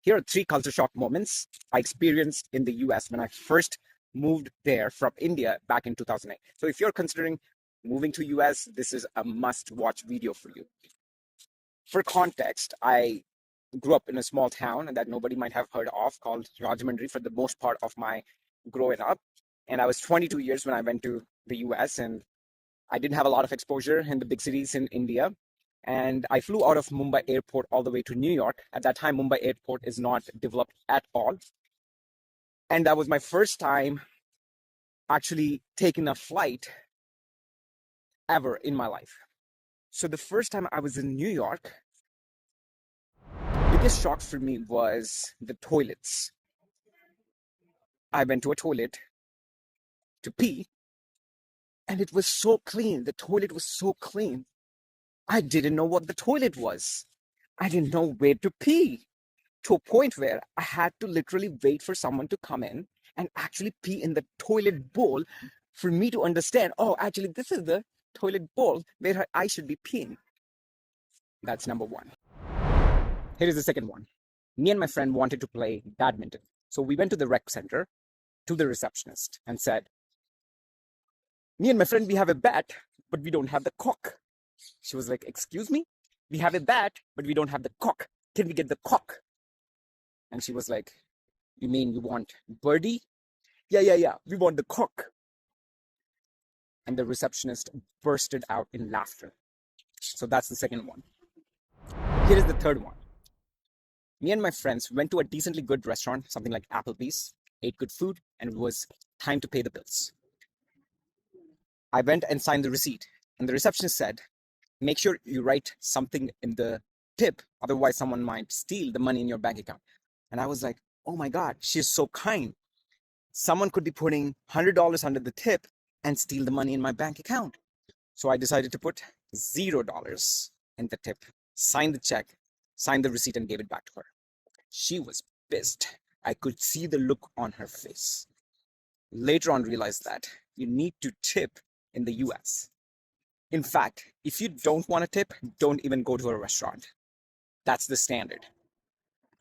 Here are 3 culture shock moments I experienced in the US when I first moved there from India back in 2008. So if you're considering moving to US, this is a must-watch video for you. For context, I grew up in a small town that nobody might have heard of called Rajahmundry for the most part of my growing up. And I was 22 years when I went to the US, and I didn't have a lot of exposure in the big cities in India. And I flew out of Mumbai airport all the way to New York. At that time, Mumbai airport is not developed at all. And that was my first time actually taking a flight ever in my life. So the first time I was in New York, biggest shock for me was the toilets. I went to a toilet to pee, and it was so clean. The toilet was so clean. I didn't know what the toilet was. I didn't know where to pee, to a point where I had to literally wait for someone to come in and actually pee in the toilet bowl for me to understand, oh, actually, this is the toilet bowl where I should be peeing. That's number one. Here is the second one. Me and my friend wanted to play badminton. So we went to the rec center to the receptionist and said, me and my friend, we have a bat, but we don't have the cock. She was like, excuse me? We have a bat, but we don't have the cock. Can we get the cock? And she was like, you mean you want birdie? Yeah. We want the cock. And the receptionist bursted out in laughter. So that's the second one. Here is the third one. Me and my friends went to a decently good restaurant, something like Applebee's, ate good food, and it was time to pay the bills. I went and signed the receipt, and the receptionist said, make sure you write something in the tip, otherwise someone might steal the money in your bank account. And I was like, oh my God, she's so kind. Someone could be putting $100 under the tip and steal the money in my bank account. So I decided to put $0 in the tip, signed the check, signed the receipt, and gave it back to her. She was pissed. I could see the look on her face. Later on, realized that you need to tip in the US. In fact, if you don't want to tip, don't even go to a restaurant. That's the standard.